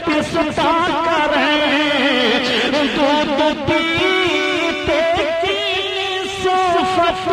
پستا کریں دودھ پیتے کی صفت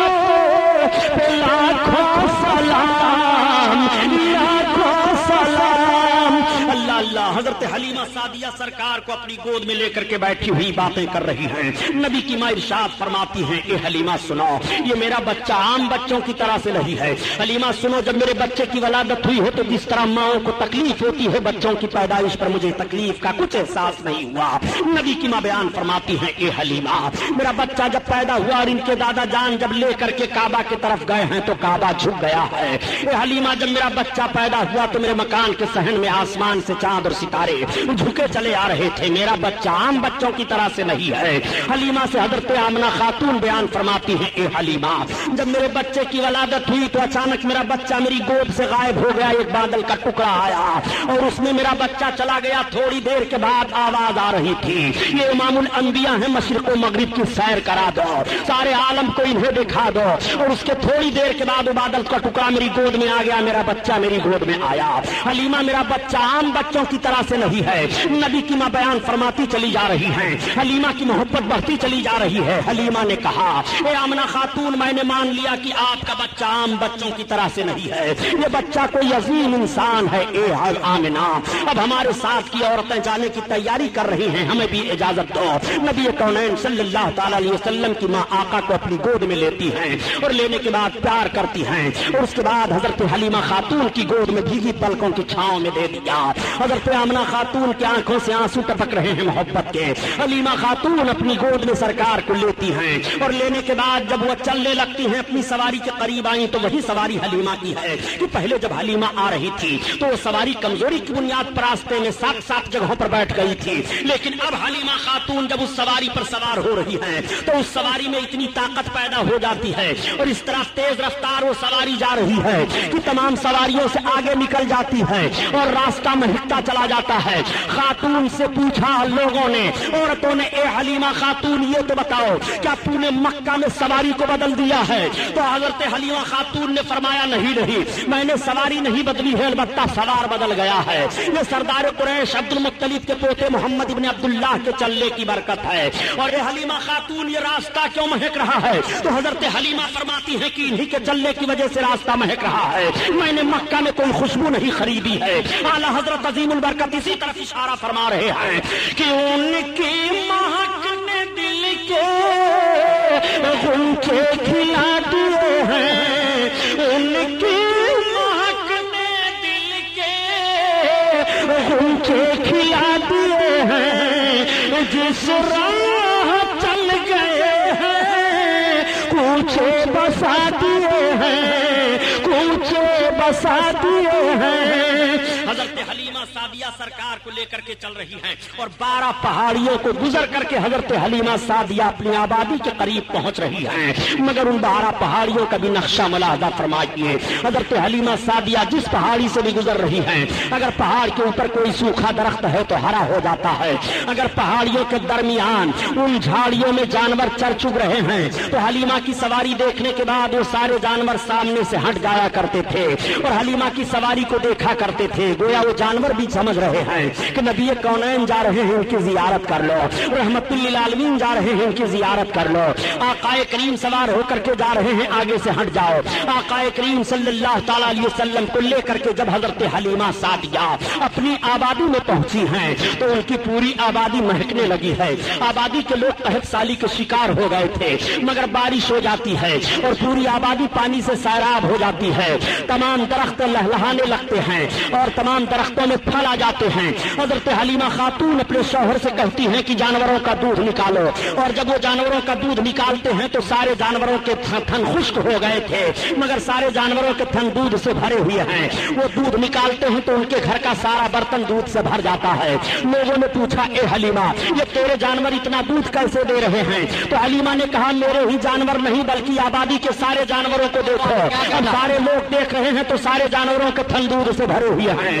پہ لاکھوں سلام لاکھوں سلام۔ اللہ اللہ، حضرت حلیمہ سعدیہ سرکار کو اپنی گود میں لے کر کے بیٹھی ہوئی باتیں کر رہی ہیں۔ نبی کی ماں ارشاد فرماتی ہیں اے حلیمہ سنو، یہ میرا بچہ عام بچوں کی طرح سے نہیں ہے۔ حلیمہ سنو، جب میرے بچے کی ولادت ہوئی ہو تو جس طرح ماؤں کو تکلیف ہوتی ہے بچوں کی پیدائش پر، مجھے تکلیف کا کچھ احساس نہیں ہوا۔ نبی کی ماں بیان فرماتی ہیں اے حلیمہ، میرا بچہ جب پیدا ہوا اور ان کے دادا جان جب لے کر کے کعبہ کی طرف گئے ہیں تو کعبہ جھک گیا ہے۔ اے حلیمہ، جب میرا بچہ پیدا ہوا تو میرے مکان کے صحن میں آسمان سے چاند اور ستارے جھکے چلے آ رہے تھے۔ میرا بچہ عام بچوں کی طرح سے نہیں ہے۔ حلیمہ سے حضرت آمنہ خاتون بیان فرماتی ہیں اے حلیمہ، جب میرے بچے کی ولادت ہوئی تو اچانک میرا بچہ میری گود سے غائب ہو گیا۔ ایک بادل کا ٹکڑا آیا اور اس میں میرا بچہ چلا گیا۔ تھوڑی دیر کے بعد آواز آ رہی تھی، یہ امام الانبیاء ہیں، مشرق و مغرب کی سیر کرا دو، سارے عالم کو انہیں دکھا دو۔ اور اس کے تھوڑی دیر کے بعد وہ بادل کا ٹکڑا میری گود میں آ گیا، میرا بچہ میری گود میں آیا۔ حلیمہ، میرا بچہ عام بچوں کی طرح سے نہیں ہے۔ نبی کی ماں بیان فرماتی چلی جا رہی ہیں، حلیمہ کی محبت بڑھتی چلی جا رہی ہے۔ حلیمہ نے کہا اے آمنہ خاتون، میں نے مان لیا کہ آپ کا بچہ عام بچوں کی طرح سے نہیں ہے، یہ بچہ کوئی عظیم انسان ہے۔ اے آمنہ، اب ہمارے ساتھ کی عورتیں جانے کی تیاری کر رہی ہیں، ہمیں بھی اجازت دو۔ نبی کونین صلی اللہ تعالی علیہ وسلم کی ماں آقا کو اپنی گود میں لیتی ہیں اور لینے کے بعد پیار کرتی ہیں، اور اس کے بعد حضرت حلیمہ خاتون کی گود میں بھیگی پلکوں کی چھاؤں میں دے دیا۔ حضرت آمنہ خاتون کی آنکھوں سے آنسو ٹپک رہے ہیں محبت کے۔ حلیمہ خاتون اپنی گود میں سرکار کو لیتی ہیں اور لینے کے بعد جب وہ چلنے لگتی ہیں، اپنی سواری کے قریب آئیں تو وہی سواری حلیمہ کی ہے کہ پہلے جب حلیمہ آ رہی تھی تو وہ سواری کمزوری کی بنیاد پر راستے میں 7 جگہوں پر بیٹھ گئی تھی، لیکن اب حلیمہ خاتون جب اس سواری پر سوار ہو رہی ہے تو اس سواری میں اتنی طاقت پیدا ہو جاتی ہے اور اس طرح تیز رفتار وہ سواری جا رہی ہے کہ تمام سواریوں سے آگے نکل جاتی ہے اور راستہ مہکتا چلا جاتا ہے۔ خاتون سے پوچھا لوگوں نے، عورتوں نے، اے حلیمہ خاتون یہ تو بتاؤ کیا تو نے مکہ میں سواری کو بدل دیا ہے؟ تو حضرت حلیمہ خاتون نے فرمایا نہیں نہیں، میں نے سواری نہیں بدلی ہے، البتہ سوار بدل گیا ہے۔ یہ سردار قریش عبد المطلب کے پوتے محمد ابن عبداللہ کے چلنے کی برکت ہے۔ اور اے حلیمہ خاتون، یہ راستہ کیوں مہک رہا ہے؟ تو حضرت حلیمہ فرماتی ہے کہ انہی کے چلنے کی وجہ سے راستہ مہک رہا ہے، میں نے مکہ میں کوئی خوشبو نہیں خریدی ہے۔ اعلیٰ حضرت عظیم البرکت اسی طرف اشارہ فرما رہے ہیں کہ ان کی مہک نے دل کے غنچے کھلا دیے ہیں، ان کی مہک نے دل کے غنچے کھلا دیے ہیں، جس راہ چل گئے ہیں کوچے بسا دیے ہیں، کوچے بسا دیے ہیں۔ حضرت حلیمہ سعدیہ سرکار کو لے کر کے چل رہی ہیں اور 12 پہاڑیوں کو گزر کر کے حضرت حلیمہ سعدیہ اپنی آبادی کے قریب پہنچ رہی ہیں، مگر ان 12 پہاڑیوں کا بھی نقشہ ملاحظہ فرمائیے۔ حضرت حلیمہ سعدیہ جس پہاڑی سے بھی گزر رہی ہیں، اگر پہاڑ کے اوپر کوئی سوکھا درخت ہے تو ہرا ہو جاتا ہے، اگر پہاڑیوں کے درمیان ان جھاڑیوں میں جانور چر چگ رہے ہیں تو حلیمہ کی سواری دیکھنے کے بعد وہ سارے جانور سامنے سے ہٹ جایا کرتے تھے اور حلیمہ کی سواری کو دیکھا کرتے تھے، گویا وہ جانور بھی سمجھ رہے ہیں کہ نبی کونین جا رہے ہیں، ان کی زیارت کر لو، رحمت للعالمین جا رہے ہیں، ان کی زیارت کر لو۔ آقا کریم سوار ہو کر کے جا رہے ہیں، آگے سے ہٹ جاؤ۔ آقا کریم صلی اللہ تعالی علیہ وسلم کو لے کر کے جب حضرت حلیمہ سعدیہ اپنی آبادی میں پہنچی ہیں تو ان کی پوری آبادی مہکنے لگی ہے۔ آبادی کے لوگ قحط سالی کے شکار ہو گئے تھے، مگر بارش ہو جاتی ہے اور پوری آبادی پانی سے سیراب ہو جاتی ہے، تمام درخت لہلہانے لگتے ہیں اور تمام درختوں میں پھل آ جاتے ہیں۔ حضرت حلیمہ خاتون اپنے شوہر سے کہتی ہیں کہ جانوروں کا دودھ نکالو، اور جب وہ جانوروں کا دودھ نکالتے ہیں تو سارے جانوروں کے تھن خشک ہو گئے تھے، مگر سارے جانوروں کے تھن دودھ سے بھرے ہوئے ہیں۔ وہ دودھ نکالتے ہیں تو ان کے گھر کا سارا برتن دودھ سے بھر جاتا ہے۔ لوگوں نے پوچھا اے حلیمہ، یہ تیرے جانور اتنا دودھ کیسے دے رہے ہیں؟ تو حلیمہ نے کہا میرے ہی جانور نہیں بلکہ آبادی کے سارے جانوروں کو دیکھو، اب سارے لوگ دیکھ رہے ہیں تو سارے جانوروں کے تھن دودھ سے بھرے ہوئے ہیں۔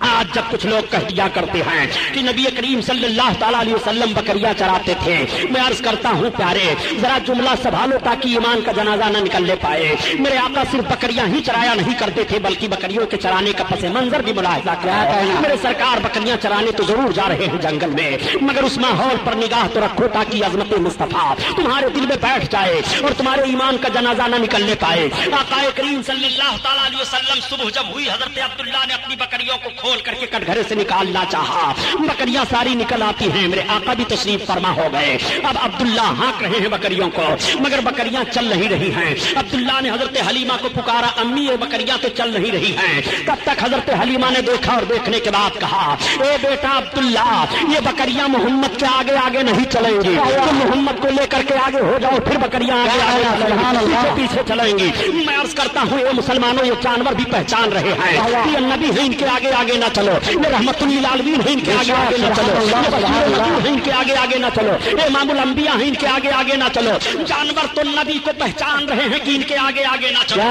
آج جب کچھ لوگ کہہ دیا کرتے ہیں کہ نبی کریم صلی اللہ تعالیٰ علیہ وسلم بکریاں چراتے تھے، میں عرض کرتا ہوں پیارے ذرا جملہ سنبھالو تاکہ ایمان کا جنازہ نہ نکلنے پائے۔ میرے آقا صرف بکریاں ہی چرایا نہیں کرتے تھے بلکہ بکریوں کے چرانے کا پس منظر بھی ملاحظہ کیا ہے۔ میرے سرکار بکریاں چرانے تو ضرور جا رہے ہیں جنگل میں، مگر اس ماحول پر نگاہ تو رکھو تاکہ عظمت مصطفیٰ تمہارے دل میں بیٹھ جائے اور تمہارے ایمان کا جنازہ نہ نکلنے پائے۔ آقا کریم صلی اللہ تعالیٰ علیہ وسلم صبح جب ہوئی، حضرت عبداللہ نے اپنی بکریوں کو کھول کر کے کٹگھرے سے نکالنا چاہا، بکریاں ساری نکل آتی ہیں، میرے آقا بھی تشریف فرما ہو گئے۔ اب عبداللہ ہانک رہے ہیں بکریوں کو مگر بکریاں چل نہیں رہی ہیں۔ عبداللہ نے حضرت حلیمہ کو پکارا، امی یہ بکریاں تو چل نہیں رہی ہیں۔ تب تک حضرت حلیمہ نے دیکھا اور دیکھنے کے بعد کہا، اے بیٹا عبداللہ یہ بکریاں محمد کے آگے آگے نہیں چلیں گی، تم محمد کو لے کر کے آگے ہو جاؤ پھر بکریاں آگے آگے پیچھے چلیں گی۔ میں عرض کرتا ہوں اے مسلمانوں یہ جانور بھی پہچان رہے ہیں کہ نبی ہے ان کے آگے آگے نہ چلو، یہ رحمت للعالمین ہے ان کے آگے آگے نہ چلو، یہ بشیر ہے ان کے آگے آگے نہ چلو، امام الانبیاء ہیں ان کے آگے آگے نہ چلو۔ جانور تو نبی کو پہچان رہے ہیں کہ ان کے آگے آگے نہ چلو۔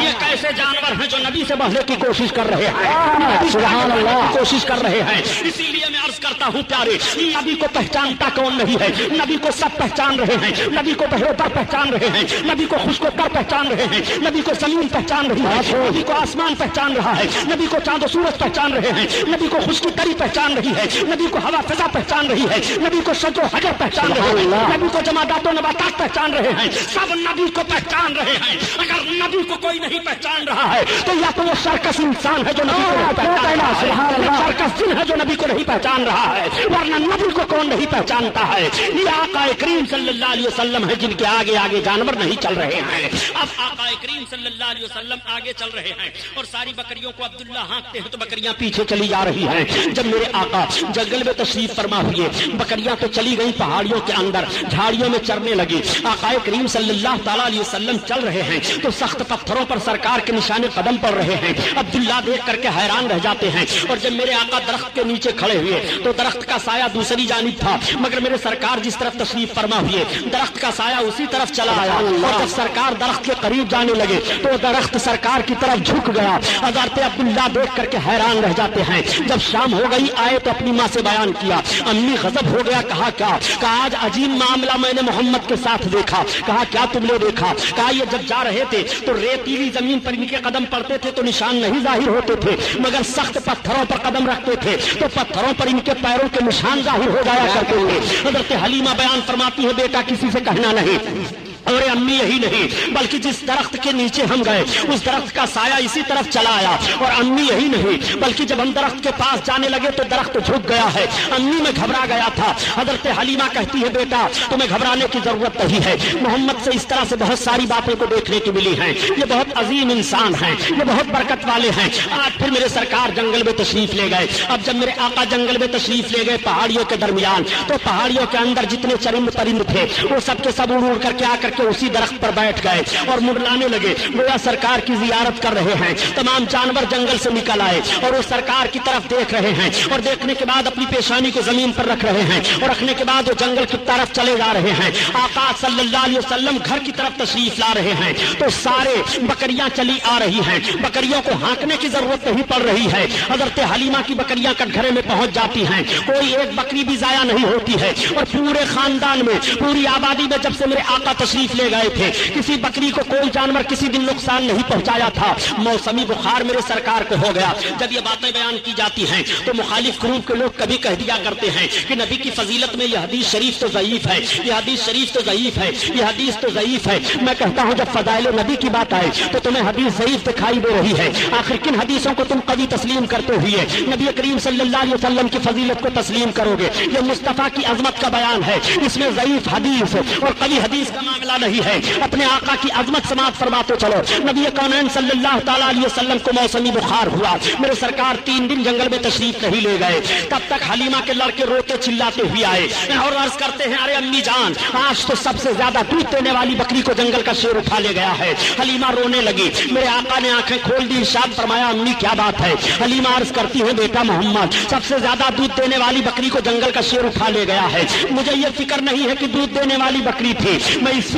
یہ کیسے جانور ہیں جو نبی سے بڑھنے کی کوشش کر رہے ہیں، سبحان اللہ کوشش کر رہے ہیں۔ اسی لیے میں عرض کرتا ہوں پیارے نبی کو پہچانتا کون نہیں ہے؟ نبی کو سب پہچان رہے ہیں، نبی کو بہرو پر پہچان رہے ہیں، نبی کو خشک و تر پہچان رہے ہیں، نبی کو زمین پہچان رہی ہے، نبی کو آسمان پہچان رہا ہے، نبی کو چاند و سورج پہچان رہے ہیں، نبی کو خشکی تری پہچان رہی ہے، نبی کو ہوا فضا پہچان رہی ہے، نبی کو شجر و حجر پہچان رہے ہیں، نبی کو جمادات و نباتات پہچان رہے ہیں، سب نبی کو پہچان رہے ہیں۔ اگر نبی کو کوئی نہیں پہچان رہا ہے تو یا تو وہ سرکس انسان ہے جو نبی کو نہیں پہچان رہا ہے، سرکس جن ہے جو نبی کو نہیں پہچان رہا ہے، ورنہ نبی کو کون نہیں پہچانتا ہے؟ یہ آقا کریم صلی اللہ علیہ وسلم ہے جن کے آگے آگے جانور نہیں چل رہے ہیں۔ اب آقا کریم صلی اللہ علیہ وسلم آگے چل رہے ہیں اور ساری بکریوں کو عبداللہ ہانکتے ہیں تو بکریاں پیچھے چلی جا رہی ہیں۔ جب میرے آقا جنگل میں تشریف فرما ہوئے بکریاں تو چلی گئی پہاڑیوں کے اندر جھاڑیوں میں چرنے لگی۔ آقا کریم صلی اللہ تعالیٰ علیہ وسلم چل رہے ہیں تو سخت پتھروں پر سرکار کے نشانے قدم پڑ رہے ہیں۔ عبداللہ دیکھ کر کے حیران رہ جاتے ہیں اور جب میرے آقا درخت کے نیچے کھڑے ہوئے تو درخت کا سایہ دوسری جانب تھا مگر میرے سرکار جس طرف تشریف فرما ہوئے درخت کا سایہ اسی طرف چلا آیا اور جب سرکار درخت کے قریب جانے لگے تو درخت سرکار کی طرف جھک گیا۔ حضرت عبداللہ دیکھ کر کے حیران رہ جاتے ہیں۔ جب شام ہو گئی آئے تو اپنی ماں سے بیان کیا، امی غضب ہو گیا۔ کہا کیا؟ کہا آج عجیب معاملہ میں نے محمد کے ساتھ دیکھا۔ کہا کیا تم نے دیکھا؟ کہا یہ جب جا رہے تھے تو ریتیلی زمین پر ان کے قدم پڑتے تھے تو نشان نہیں ظاہر ہوتے تھے مگر سخت پتھروں پر قدم رکھتے تھے تو پتھروں پر ان کے پیروں کے نشان ظاہر ہو جایا کرتے تھے۔ حضرت حلیمہ بیان فرماتی ہے بیٹا کسی سے کہنا نہیں، اور امی یہی نہیں بلکہ جس درخت کے نیچے ہم گئے اس درخت کا سایہ اسی طرف چلا آیا، اور امی یہی نہیں بلکہ جب ہم درخت کے پاس جانے لگے تو درخت جھک گیا ہے۔ امی میں گھبرا گیا تھا۔ حضرت حلیمہ کہتی ہے بیٹا تمہیں گھبرانے کی ضرورت نہیں ہے، محمد سے اس طرح سے بہت ساری باتیں کو دیکھنے کی ملی ہیں، یہ بہت عظیم انسان ہیں، یہ بہت برکت والے ہیں۔ آج پھر میرے سرکار جنگل میں تشریف لے گئے۔ اب جب میرے آقا جنگل میں تشریف لے گئے پہاڑیوں کے درمیان تو پہاڑیوں کے اندر جتنے چرند پرند تھے وہ سب کے سب اڑ کر کے آ کر کے اسی درخت پر بیٹھ گئے اور منڈلانے لگے، گویا سرکار کی زیارت کر رہے ہیں۔ تمام جانور جنگل سے نکل آئے اور وہ سرکار کی طرف دیکھ رہے ہیں اور دیکھنے کے بعد اپنی پیشانی کو زمین پر رکھ رہے ہیں اور رکھنے کے بعد وہ جنگل کی طرف چلے جا رہے ہیں۔ آقا صلی اللہ علیہ وسلم گھر کی طرف تشریف لا رہے ہیں تو سارے بکریاں چلی آ رہی ہیں، بکریوں کو ہانکنے کی ضرورت نہیں پڑ رہی ہے۔ حضرت حلیمہ کی بکریاں کٹگھرے میں پہنچ جاتی ہیں، کوئی ایک بکری بھی ضائع نہیں ہوتی ہے اور پورے خاندان میں پوری آبادی میں جب سے میرے آقا تشریف لے گئے تھے کسی بکری کو کوئی جانور کسی دن نقصان نہیں پہنچایا تھا۔ موسمی بخار میرے سرکار کو ہو گیا۔ جب یہ باتیں بیان کی جاتی ہیں تو مخالف گروپ کے لوگ کبھی کہہ دیا کرتے ہیں کہ نبی کی فضیلت میں یہ حدیث شریف تو ضعیف ہے، یہ حدیث شریف تو ضعیف ہے، یہ حدیث تو ضعیف ہے۔ میں کہتا ہوں جب فضائل نبی کی بات آئے تو تمہیں حدیث ضعیف دکھائی دے رہی ہے، آخر کن حدیثوں کو تم قوی تسلیم کرتے ہوئے نبی کریم صلی اللہ علیہ وسلم کی فضیلت کو تسلیم کرو گے؟ یہ مصطفیٰ کی عظمت کا بیان ہے، اس میں ضعیف حدیث اور قوی حدیث کا معاملہ نہیں ہے۔ اپنے آقا کی عظمت سماعت فرماتے چلو۔ نبی کونین صلی اللہ تعالیٰ علیہ وسلم کو موسمی بخار ہوا، میرے سرکار 3 دن جنگل میں تشریف نہیں لے گئے، تب تک حلیمہ کے لڑکے روتے چلاتے ہوئے آئے اور عرض کرتے ہیں ارے امی جان آج تو سب سے زیادہ دودھ دینے والی بکری کو جنگل کا شیر اٹھا لے گیا ہے۔ حلیمہ رونے لگی، میرے آقا نے آنکھیں کھول دی، ارشاد فرمایا امی کیا بات ہے؟ حلیمہ عرض کرتی ہے بیٹا محمد سب سے زیادہ دودھ دینے والی بکری کو جنگل کا شیر اٹھا لے گیا ہے، مجھے یہ فکر نہیں ہے کہ دودھ دینے والی بکری تھی، میں اس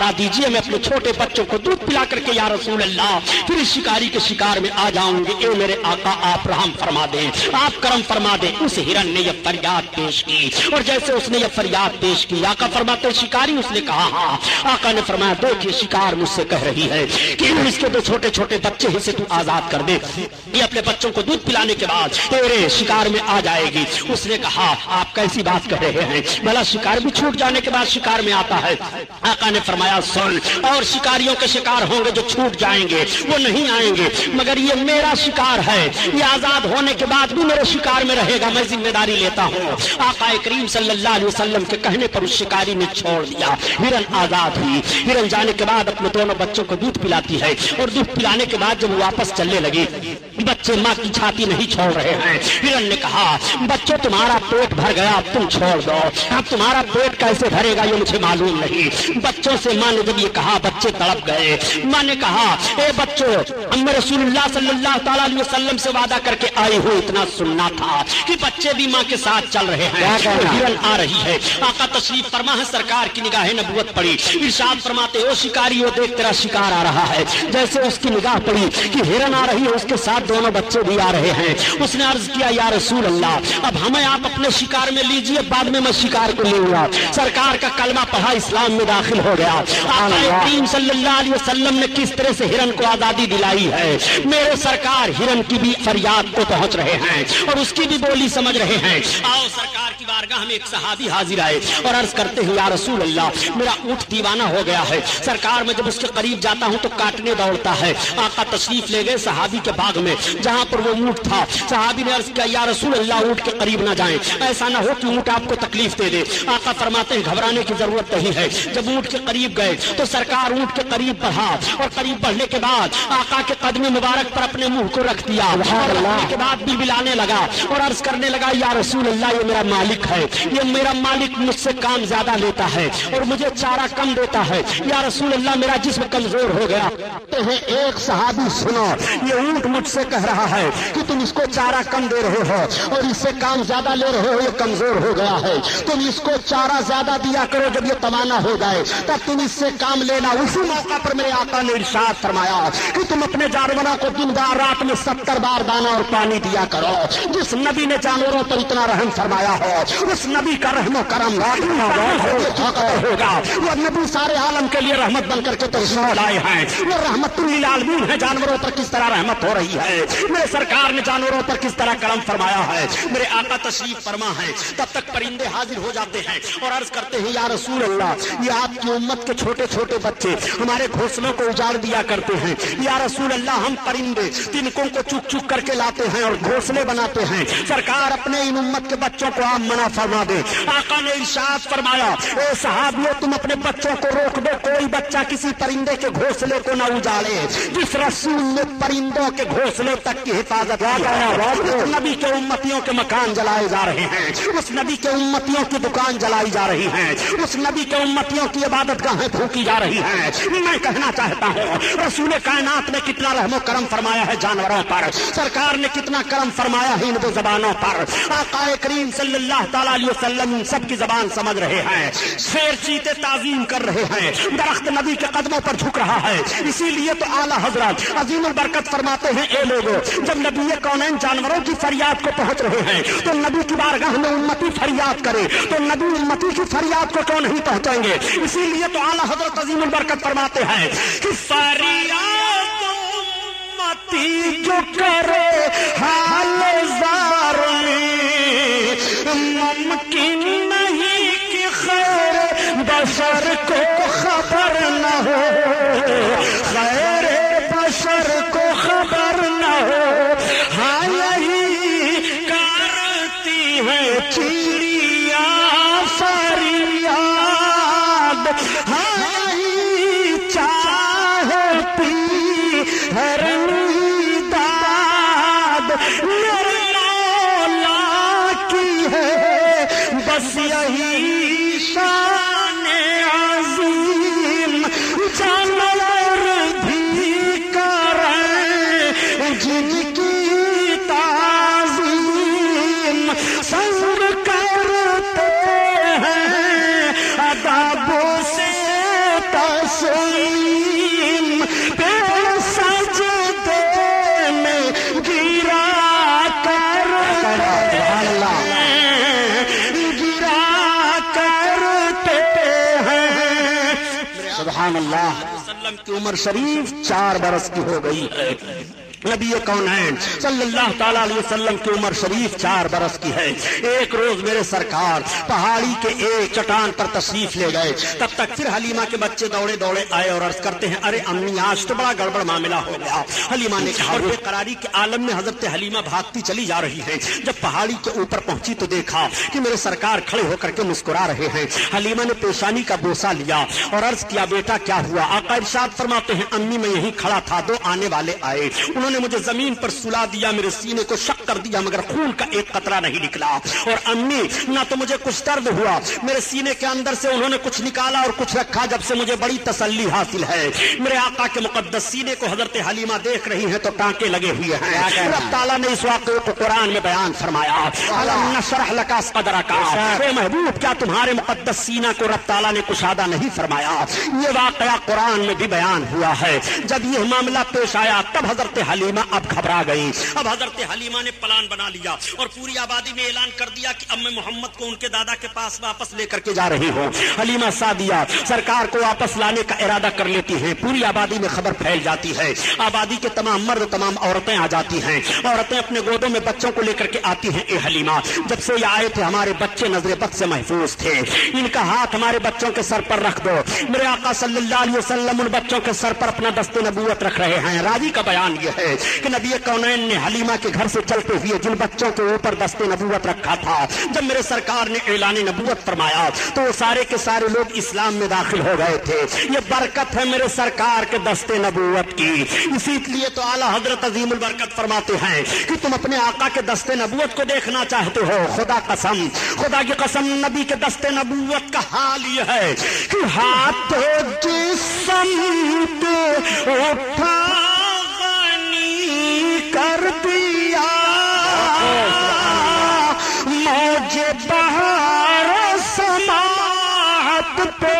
کرا دیجئے, میں اپنے چھوٹے بچوں کو دودھ پلا کر کے یا رسول اللہ پھر اس شکاری کے شکار میں آ جاؤں گے. اے میرے آقا آپ رحم فرما دیں, آپ کرم فرما دیں. اس ہرن نے یہ فریاد پیش کی, اور جیسے اس نے یہ فریاد پیش کی آقا فرماتے شکاری, اس نے کہا ہاں. آقا نے فرمایا دیکھیے شکار مجھ سے کہہ رہی ہے کہ اس کے دو چھوٹے چھوٹے بچے ہی سے تو آزاد کر دے, یہ اپنے بچوں کو دودھ پلانے کے بعد تیرے شکار میں آ جائے گی. اس نے کہا آپ کیسی بات کہہ رہے ہیں, بھلا شکار بھی چھوٹ جانے کے بعد شکار میں آتا ہے. آقا نے فرمایا سن, اور شکاریوں کے شکار ہوں گے جو چھوٹ جائیں گے وہ نہیں آئیں گے, مگر یہ میرا شکار ہے, یہ آزاد ہونے کے بعد بھی میرے شکار میں رہے گا, میں ذمہ داری لیتا ہوں. آقا کریم صلی اللہ علیہ وسلم کے کہنے پر اس شکاری نے چھوڑ دیا, ہرن آزاد ہوئی. ہرن جانے کے بعد اپنے دونوں بچوں کو دودھ پلاتی ہے, اور دودھ پلانے کے بعد جب وہ واپس چلنے لگی بچے ماں کی چھاتی نہیں چھوڑ رہے ہیں. ہرن نے کہا بچوں تمہارا پیٹ بھر گیا, اب تم چھوڑ دو, اب تمہارا پیٹ کیسے بھرے گا یہ مجھے معلوم نہیں. بچوں سے ماں نے جب یہ کہا بچے تڑپ گئے. ماں نے کہا اے بچوں, ہم رسول اللہ صلی اللہ تعالی علیہ وسلم سے وعدہ کر کے آئے ہوئے اتنا سننا تھا کہ بچے بھی ماں کے ساتھ چل رہے ہیں. ہرن آ رہی ہے, آقا تشریف فرما ہے, سرکار کی نگاہ نبوت پڑی, ارشاد فرماتے او شکاری وہ دیکھ تیرا شکار آ رہا ہے. جیسے اس کی نگاہ پڑی کہ ہرن آ رہی ہے, اس کے ساتھ دونوں بچے بھی آ رہے ہیں. اس نے عرض کیا یا رسول اللہ اب ہمیں آپ اپنے شکار میں لیجئے, بعد میں میں شکار کو لوں گا. سرکار کا کلمہ پڑھا, اسلام میں داخل ہو گیا. آقا کریم صلی اللہ علیہ وسلم نے کس طرح سے ہرن کو آزادی دلائی ہے. میرے سرکار ہرن کی بھی فریاد کو پہنچ رہے ہیں اور اس کی بھی بولی سمجھ رہے ہیں. آؤ سرکار کی بارگاہ میں ایک صحابی حاضر آئے اور عرض کرتے ہیں یا رسول اللہ میرا اونٹ دیوانہ ہو گیا ہے, سرکار میں جب اس کے قریب جاتا ہوں تو کاٹنے دوڑتا ہے. آقا تشریف لے گئے صحابی کے باغ میں جہاں پر وہ اونٹ تھا. صحابی نے عرض کیا یا رسول اللہ اونٹ کے قریب نہ جائیں, ایسا نہ ہو کہ اونٹ آپ کو تکلیف دے دے. آقا فرماتے ہیں گھبرانے کی ضرورت نہیں ہے. جب اونٹ کے قریب گئے تو سرکار اونٹ کے قریب بڑھا, اور قریب بڑھنے کے بعد آقا کے قدم مبارک پر اپنے منہ کو رکھ دیا, اور رکھنے کے بعد بلبلانے لگا اور عرض کرنے لگا یا رسول اللہ یہ میرا مالک ہے, یہ میرا مالک مجھ سے کام زیادہ لیتا ہے اور مجھے چارہ کم دیتا ہے. یا رسول اللہ میرا جسم کمزور ہو گیا. ایک صحابی سنو, یہ اونٹ مجھ سے کہہ رہا ہے کہ تم اس کو چارہ کم دے رہے ہو اور اس سے کام زیادہ لے رہے ہو, یہ کمزور ہو گیا ہے, تم اس کو چارہ زیادہ دیا کرو, جب یہ توانا ہو جائے تب تم اس سے کام لینا. اسی موقع پر میرے آقا نے ارشاد فرمایا کہ تم اپنے جانوروں کو دن رات میں 70 بار دانا اور پانی دیا کرو. جس نبی نے جانوروں پر اتنا رحم فرمایا ہو اس نبی کا رحم و کرم ہوگا. وہ نبی سارے عالم کے لیے رحمت بن کر کے تشریف لائے ہیں, وہ رحمت للعالمین ہے. جانوروں پر کس طرح رحمت ہو رہی ہے, میرے سرکار نے جانوروں پر کس طرح کرم فرمایا ہے. میرے آقا تشریف فرما ہے, تب تک پرندے حاضر ہو جاتے ہیں اور عرض کرتے ہیں یا رسول اللہ یہ آپ کی امت کے چھوٹے چھوٹے بچے ہمارے گھونسلوں کو اجاڑ دیا کرتے ہیں. یا رسول اللہ ہم پرندے تنکوں کو چک چک کر کے لاتے ہیں اور گھونسلے بناتے ہیں, سرکار اپنے ان امت کے بچوں کو آپ منع فرما دے. آقا نے ارشاد فرمایا اے صحابیوں تم اپنے بچوں کو روک دو, کوئی بچہ کسی پرندے کے گھونسلے کو نہ اجاڑے. جس رسول نے پرندوں کے گھونسلے تک کی حفاظت اس نبی کے امتیوں کے مکان جلائے جا رہے ہیں, اس نبی کے امتیوں کی دکان جلائی جا رہی ہیں, اس نبی کے امتیوں کی عبادت گاہیں پھونکی جا رہی ہیں. میں کہنا چاہتا ہوں رسول کائنات نے کتنا رحم و کرم فرمایا ہے جانوروں پر, سرکار نے کتنا کرم فرمایا ہے ان دو زبانوں پر. آقا کریم صلی اللہ تعالی علیہ وسلم سب کی زبان سمجھ رہے ہیں. شیر چیتے تعظیم کر رہے ہیں, درخت نبی کے قدموں پر جھک رہا ہے. اسی لیے تو اعلیٰ حضرت عظیم البرکت فرماتے ہیں اے لوگوں جب نبی کونین جانوروں کی فریاد کو پہنچ رہے ہیں تو نبی کی بارگاہ میں امتی فریاد کرے تو نبی امتی کی فریاد کو کیوں نہیں پہنچیں گے. اسی لیے تو اعلیٰ حضرت عظیم البرکت فرماتے ہیں کہ فریاد امتی جو کرے حال زار میں ممکن نہیں کہ خیر بشر کو خبر نہ ہو, خیر بشر کو خبر نہ ہو. ہاں یہی کرتی ہے چڑیا فریاد, ہاں یہی چاہتی ہے داد. میرے مولا کی ہے بس یہی شان عظیم, جانور بھی کریں جن کی تعظیم, سنگ کرتے ہیں ادب سے عظیم پہ سجدے میں گرا کرتے ہیں. سبحان اللہ. وسلم کی عمر شریف 4 برس کی ہو گئی ہے. نبی کونین صلی اللہ تعالیٰ علیہ وسلم کی عمر شریف 4 برس کی ہے. ایک روز میرے سرکار پہاڑی کے ایک چٹان پر تشریف لے گئے. تب تک پھر حلیمہ کے بچے دوڑے دوڑے آئے اور عرض کرتے ہیں ارے امی آج تو بڑا گڑبڑ معاملہ ہو گیا. حلیمہ نے کہا اور بے قراری کے عالم میں حضرت حلیمہ بھاگتی چلی جا رہی ہے. جب پہاڑی کے اوپر پہنچی تو دیکھا کہ میرے سرکار کھڑے ہو کر کے مسکرا رہے ہیں. حلیمہ نے پیشانی کا بوسہ لیا اور عرض کیا بیٹا کیا ہوا؟ آقا ارشاد فرماتے ہیں امی میں یہیں کھڑا تھا، 2 آنے والے آئے، انہوں نے مجھے زمین پر سلا دیا، میرے سینے کو شق کر دیا مگر خون کا ایک قطرہ نہیں نکلا. اور امی نہ تو مجھے کچھ درد ہوا، میرے سینے کے اندر سے انہوں نے کچھ نکالا اور کچھ رکھا جب سے مجھے بڑی تسلی حاصل ہے. میرے آقا کے مقدس سینے کو حضرت حلیمہ دیکھ رہی ہیں تو ٹانکے لگے ہوئے ہیں. رب تعالیٰ نے اس واقعے کو قرآن میں بیان فرمایا. الم نشرح لک صدرک، اے محبوب کیا تمہارے مقدس سینہ کو رب تعالیٰ نے کشادہ نہیں فرمایا؟ یہ واقعہ قرآن میں بھی بیان ہوا ہے. جب یہ معاملہ پیش آیا تب حضرت حلیمہ اب گھبرا گئی. اب حضرت حلیمہ نے پلان بنا لیا اور پوری آبادی میں اعلان کر دیا کہ اب میں محمد کو ان کے دادا کے پاس واپس لے کر کے جا رہی ہوں. حلیمہ سعدیہ سرکار کو واپس لانے کا ارادہ کر لیتی ہیں. پوری آبادی میں خبر پھیل جاتی ہے. آبادی کے تمام مرد تمام عورتیں آ جاتی ہیں. عورتیں اپنے گودوں میں بچوں کو لے کر کے آتی ہیں. اے حلیمہ جب سے یہ آئے تھے ہمارے بچے نظر بد سے محفوظ تھے، ان کا ہاتھ ہمارے بچوں کے سر پر رکھ دو. میرے آقا صلی اللہ علیہ وسلم ان بچوں کے سر پر اپنا دست نبوت رکھ رہے ہیں. راوی کا بیان یہ ہے کہ نبی کونین نے حلیمہ کے گھر سے چلتے ہوئے جن بچوں کے اوپر دست نبوت رکھا تھا، جب میرے سرکار نے اعلان نبوت فرمایا تو وہ سارے کے سارے لوگ اسلام میں داخل ہو گئے تھے. یہ برکت ہے میرے سرکار کے دست نبوت کی. اسی لیے تو اعلیٰ حضرت عظیم البرکت فرماتے ہیں کہ تم اپنے آقا کے دست نبوت کو دیکھنا چاہتے ہو، خدا قسم، خدا کی قسم نبی کے دست نبوت کا حال یہ ہے کہ ہاتھ جسم اٹھا کر دیا موجے بہار سماعت پہ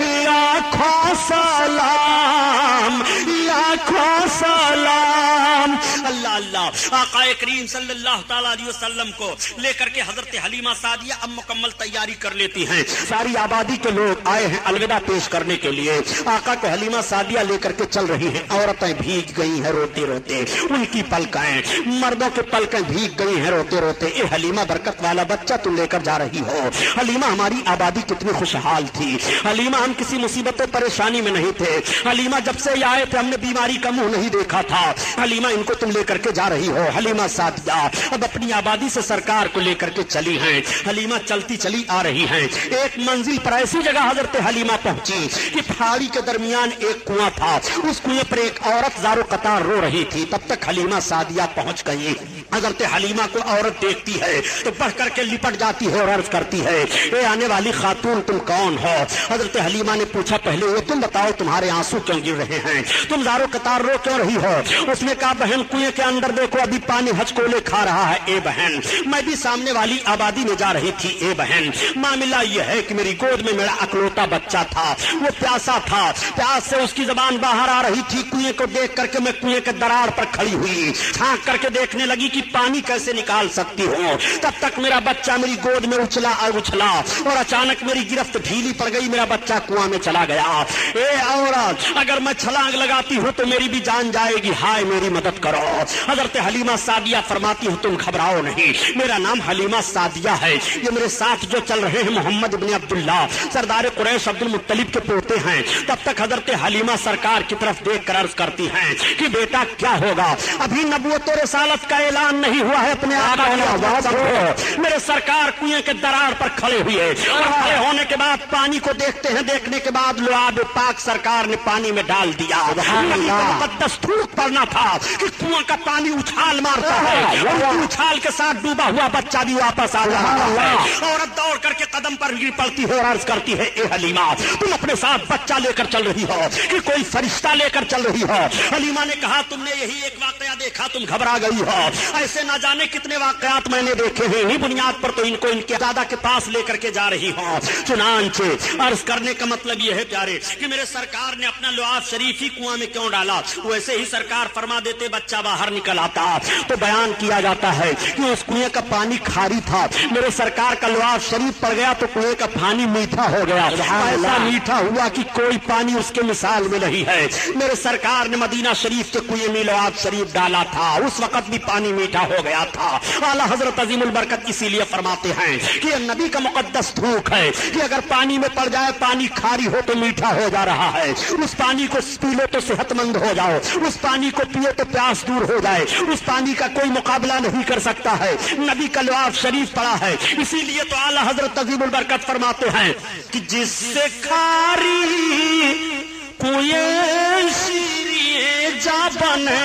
لاکھوں سلام، لاکھوں سلام. اللہ اللہ. آقا کریم صلی اللہ تعالیٰ علیہ وسلم کو لے کر کے حضرت حلیمہ سعدیہ اب مکمل تیاری کر لیتی ہیں. ساری آبادی کے لوگ آئے ہیں الوداع پیش کرنے کے لیے. آقا کو حلیمہ سعدیہ لے کر کے چل رہی ہیں. عورتیں بھیگ گئی ہیں روتے روتے، ان کی پلکیں، مردوں کے پلکیں بھیگ گئی ہیں روتے روتے. اے حلیمہ برکت والا بچہ تم لے کر جا رہی ہو. حلیمہ ہماری آبادی کتنی خوشحال تھی. حلیمہ ہم کسی مصیبت و پریشانی میں نہیں تھے. حلیمہ جب سے یہ آئے تھے ہم نے بیماری کا منہ نہیں دیکھا تھا. حلیمہ ان کو تم لے کر کے جا رہی ہو. حلیمہ سعدیہ اب اپنی آبادی سے سرکار کو لے کر کے چلی ہیں. حلیمہ چلتی چلی آ رہی ہیں. ایک منزل پر ایسی جگہ حضرت حلیمہ پہنچی کہ پہاڑی کے درمیان ایک کنواں تھا. اس کنویں پر ایک عورت زارو قطار رو رہی تھی. تب تک حلیمہ سعدیہ پہنچ گئی. حضرت حلیمہ کو عورت دیکھتی ہے تو بڑھ کر کے لپٹ جاتی ہے اور عرض کرتی ہے اے آنے والی خاتون تم کون ہو؟ حضرت حلیمہ نے پوچھا پہلے وہ تم بتاؤ تمہارے آنسو کیوں گر رہے ہیں، تم زارو قطار رو کیوں رہی ہو؟ اس نے کہا بہن کنویں کے اندر دیکھو ابھی پانی ہچکولے کھا رہا ہے. اے بہن میں بھی سامنے والی آبادی میں جا رہی تھی. اے بہن معاملہ یہ ہے کہ میری گود میں میرا اکلوتا بچہ تھا، وہ پیاسا تھا، پیاس سے اس کی زبان باہر آ رہی تھی. کنویں کو دیکھ کر کے میں کنویں کے دراڑ پر کھڑی ہوئی، چھانک کر کے دیکھنے لگی کہ پانی کیسے نکال سکتی ہوں. تب تک میرا بچہ میری گود میں اچھلا اور اچانک میری گرفت ڈھیلی پڑ گئی، میرا بچہ کنواں میں چلا گیا. اے عورت اگر میں چھلانگ لگاتی ہوں تو میری بھی جان جائے گی، ہائے میری مدد کرو. حضرت حلیمہ سعدیہ فرماتی ہوں تم گھبراؤ نہیں، میرا نام حلیمہ سعدیہ ہے. یہ میرے ساتھ جو چل رہے ہیں محمد ابن عبداللہ سردار قریش عبد المطلب کے پوتے ہیں. تب تک حضرت حلیمہ سرکار کی طرف دیکھ کر عرض کرتی ہیں کہ بیٹا کیا ہوگا؟ ابھی نبوت و رسالت کا اعلان نہیں ہوا ہے. اپنے آقا نے آواز ہو. میرے سرکار کنویں کے دراڑ پر کھڑے ہوئے اور کھڑے ہونے کے بعد پانی کو دیکھتے ہیں. دیکھنے کے بعد لعاب پاک سرکار نے پانی میں ڈال دیا. مقدس تھوک پڑنا تھا کہ کنواں کا پانی پانی اچھال مارتا ہے، اور اچھال کے ساتھ ڈوبا ہوا بچہ بھی واپس آ رہا ہے۔ عورت دوڑ کر کے قدم پر گر پڑتی ہے اور عرض کرتی ہے اے حلیمہ تم اپنے ساتھ بچہ لے کر چل رہی ہو کہ کوئی فرشتہ لے کر چل رہی ہو؟ حلیمہ نے کہا تم نے یہی ایک واقعہ دیکھا تم گھبرا گئی ہو، ایسے نہ جانے کتنے واقعات میں نے دیکھے ہیں، انہی بنیاد پر تو ان کو ان کے دادا کے پاس لے کر کے جا رہی ہوں۔ چنانچہ عرض کرنے کا مطلب یہ ہے پیارے کہ میرے سرکار نے اپنا لعاب شریف ہی کنواں میں کیوں ڈالا؟ ویسے ہی سرکار فرما دیتے بچہ باہر نکل آتا تو بیان کیا جاتا ہے کہ اس کنویں کا پانی کھاری تھا، میرے سرکار کا لعاب شریف پڑ گیا تو کنویں کا پانی میٹھا ہو گیا، ایسا میٹھا ہوا کہ کوئی پانی اس کے مثال میں نہیں ہے۔ میرے سرکار نے مدینہ شریف کے کنویں میں لعاب شریف ڈالا تھا، اس وقت بھی پانی میٹھا ہو گیا تھا۔ اعلیٰ حضرت عظیم البرکت اسی لیے فرماتے ہیں کہ یہ نبی کا مقدس تھوک ہے کہ اگر پانی میں پڑ جائے پانی کھاری ہو تو میٹھا ہو جا رہا ہے، اس پانی کو پی لو تو صحت مند ہو جاؤ، اس پانی کو پیو تو پیاس دور ہو جائے، اس پانی کا کوئی مقابلہ نہیں کر سکتا ہے۔ نبی کا لعاب شریف پڑا ہے، اسی لیے تو اعلیٰ حضرت عظیم البرکت فرماتے ہیں کہ جس سے کھاری کوئی شیریں جا بنے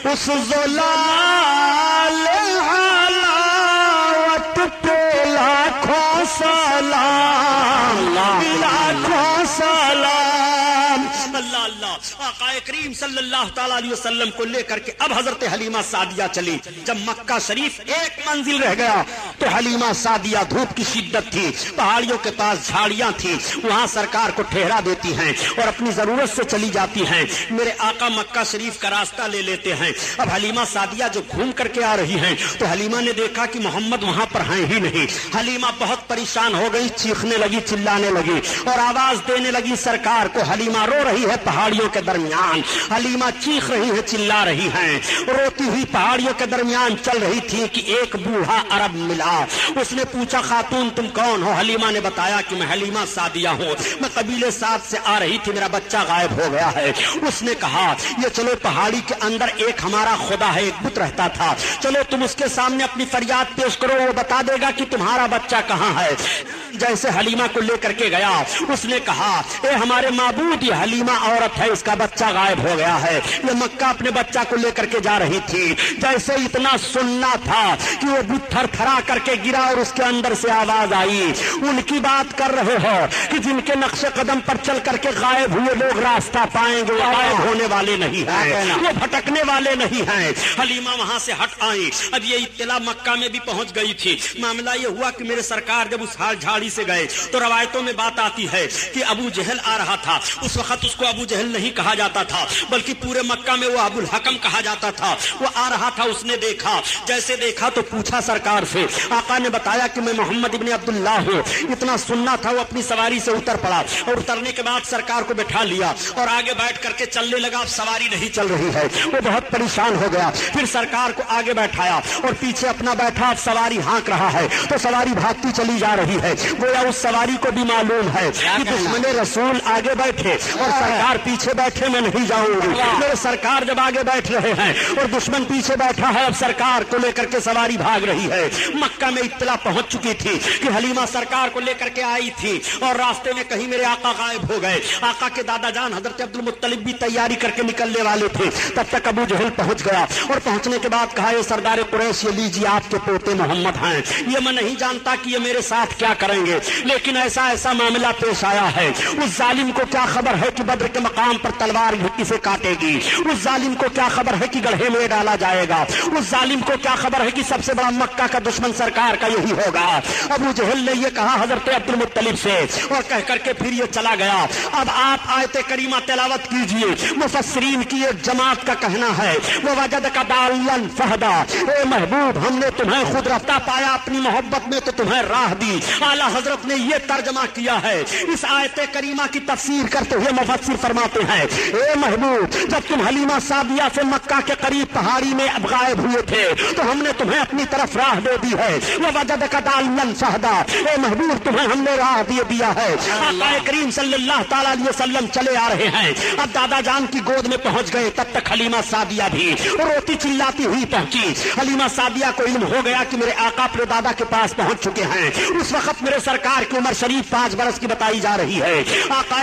اس زلال حلاوت پہ لاکھوں سلام، لاکھوں سلام۔ اللہ اللہ آقا کریم صلی اللہ تعالیٰ علیہ وسلم کو لے کر کے اب حضرت حلیمہ سعدیہ چلی۔ جب مکہ شریف ایک منزل رہ گیا تو حلیمہ سعدیہ دھوپ کی شدت تھی، پہاڑیوں کے پاس جھاڑیاں تھی، وہاں سرکار کو ٹھہرا دیتی ہیں اور اپنی ضرورت سے چلی جاتی ہیں۔ میرے آقا مکہ شریف کا راستہ لے لیتے ہیں۔ اب حلیمہ سعدیہ جو گھوم کر کے آ رہی ہیں تو حلیمہ نے دیکھا کہ محمد وہاں پر ہیں ہی نہیں۔ حلیمہ بہت پریشان ہو گئی، چیخنے لگی، چلانے لگی اور آواز دینے لگی سرکار کو۔ حلیمہ رو رہی ہے پہاڑیوں کے درمیان، حلیمہ چیخ رہی ہے، چلا رہی ہیں، روتی ہوئی پہاڑیوں کے درمیان چل رہی تھی کہ ایک بوڑھا عرب ملا۔ اس نے پوچھا خاتون تم کون ہو؟ حلیمہ نے بتایا کہ میں حلیمہ سعدیہ ہوں، میں قبیلے سعد سے آ رہی تھی، میرا بچہ غائب ہو گیا ہے۔ اس نے کہا یہ چلو پہاڑی کے اندر ایک ہمارا خدا ہے، ایک بت رہتا تھا، چلو تم اس کے سامنے اپنی فریاد پیش کرو، وہ بتا دے گا کہ تمہارا بچہ کہاں ہے۔ جیسے حلیمہ کو لے کر کے گیا اس نے کہا اے ہمارے معبود یہ حلیمہ عورت ہے، اس کا بچہ غائب ہو گیا ہے۔ یہ مکہ اپنے بچہ کو لے کر کے جا رہی تھی، جیسے اتنا سننا تھا کہ وہ بت تھر تھرا کر کے گرا اور اس کے اندر سے آواز آئی ان کی بات کر رہے ہو کہ جن کے نقش قدم پر چل کر کے غائب ہوئے لوگ راستہ پائیں گے، غائب ہونے والے نہیں ہیں، وہ بھٹکنے والے نہیں ہیں۔ حلیمہ وہاں سے ہٹ آئی۔ اب یہ اطلاع مکہ میں بھی پہنچ گئی تھی۔ معاملہ یہ ہوا کہ میرے سرکار جب اس حال جھاڑی سے گئے تو روایتوں میں بات آتی ہے کہ ابو جہل آ رہا تھا۔ اس وقت اس کو ابو جہل نہیں کہا جاتا تھا بلکہ پورے مکہ میں وہ ابو الحکم کہا جاتا تھا۔ وہ آ رہا تھا، اس نے دیکھا، جیسے دیکھا تو پوچھا سرکار سے۔ آقا نے بتایا کہ میں محمد ابن عبداللہ ہوں۔ اتنا سننا تھا، وہ اپنی سواری سے اتر پڑا اور اترنے کے بعد سرکار کو بٹھا لیا اور آگے بیٹھ کر کے چلنے لگا۔ اب سواری نہیں چل رہی ہے، وہ بہت پریشان ہو گیا۔ پھر سرکار کو آگے بیٹھایا اور پیچھے اپنا بیٹھا، اب سواری ہانک رہا ہے تو سواری بھاگتی چلی جا رہی ہے۔ گویا اس سواری کو بھی معلوم ہے کہ دشمن رسول آگے بیٹھے اور سرکار پیچھے بیٹھے، میں نہیں جاؤں گی۔ میرے سرکار جب آگے بیٹھ رہے ہیں اور دشمن پیچھے بیٹھا ہے، اب سرکار کو لے کر کے سواری بھاگ رہی ہے۔ مکہ میں اطلاع پہنچ چکی تھی کہ حلیمہ سرکار کو لے کر کے آئی تھی اور راستے میں کہیں میرے آقا غائب ہو گئے۔ آقا کے دادا جان حضرت عبد المطلب بھی تیاری کر کے نکلنے والے تھے، تب تک ابو جہل پہنچ گیا اور پہنچنے کے بعد کہا یہ سردار قریش، یہ لیجیے آپ کے پوتے محمد ہیں۔ یہ میں نہیں جانتا کہ یہ میرے ساتھ کیا کریں گے، لیکن ایسا معاملہ پیش آیا ہے۔ اس ظالم کو کیا خبر ہے کہ بدر کے مقام پر تلوار کسے کاٹے گی؟ اس ظالم کو کیا خبر ہے کہ گڑھے میں ڈالا جائے گا؟ اس ظالم کو کیا خبر ہے کہ سب سے بڑا مکہ کا دشمن سرکار کا یہی ہوگا؟ ابو جہل نے یہ کہا حضرت عبد المطلب سے اور کہہ کر کے پھر یہ چلا گیا۔ اب آپ آیت کریمہ تلاوت کیجئے۔ مفسرین کی ایک جماعت کا کہنا ہے وَوَجَدَكَ ضَالًّا فَهَدَىٰ، اے محبوب ہم نے تمہیں خود رفتہ پایا، اپنی محبت میں تو تمہیں راہ دی۔ اعلیٰ حضرت نے یہ ترجمہ کیا ہے۔ اس آیت کریمہ کی تفسیر کرتے ہوئے مفسر فرماتے ہیں اے محبوب جب تم حلیمہ سعدیہ سے مکہ کے قریب پہاڑی میں اب غائب ہوئے تھے تو ہم نے تمہیں اپنی طرف راہ دے دی ہے۔ وَوَجَدَكَ ضَالًّا فَهَدَىٰ، اے محبوب تمہیں ہم نے راہ دیا ہے۔ آقا کریم صلی اللہ تعالیٰ علیہ وسلم چلے آ رہے ہیں، اب دادا جان کی گود میں پہنچ گئے، تب تک حلیمہ سعدیہ بھی روتی چلاتی ہوئی پہنچی۔ حلیمہ سعدیہ کو علم ہو گیا کہ میرے آقا اپنے دادا کے پاس پہنچ چکے ہیں۔ اس وقت میرے سرکار کی عمر شریف 5 برس کی بتائی جا رہی ہے۔ آقا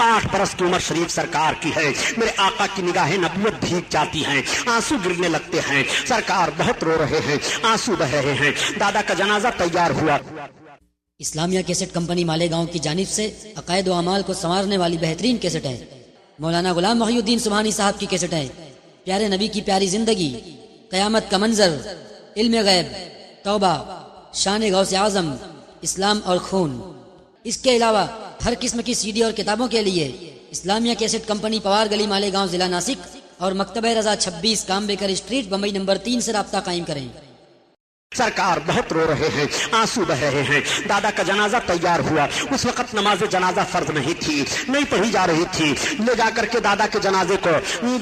8 برس کی عمر شریف سرکار کی ہے. میرے آقا کی نگاہیں نبوت بھیگ جاتی ہیں, آنسو گرنے لگتے ہیں. سرکار بہت رو رہے ہیں, آنسو بہ رہے ہیں. دادا کا جنازہ تیار ہوا. اسلامیہ کیسٹ کمپنی مالیگاؤں کی جانب سے عقائد و اعمال کو سنوارنے والی بہترین کیسٹ ہے. مولانا غلام محی الدین سبحانی صاحب کی کیسٹ ہے. پیارے نبی کی پیاری زندگی, قیامت کا منظر, علم غیب, توبہ, شان غوث اعظم, اسلام اور خون. اس کے علاوہ ہر قسم کی سی ڈی اور کتابوں کے لیے اسلامیہ کیسٹ کمپنی پوار گلی مالیگاؤں ضلع ناسک اور مکتبہ رضا 26 کامبیکر اسٹریٹ بمبئی نمبر 3 سے رابطہ قائم کریں. سرکار بہت رو رہے ہیں, آنسو بہ رہے ہیں. دادا کا جنازہ تیار ہوا. اس وقت نماز جنازہ فرض نہیں تھی, نہیں پڑھی جا رہی تھی. لے جا کر کے دادا کے جنازے کو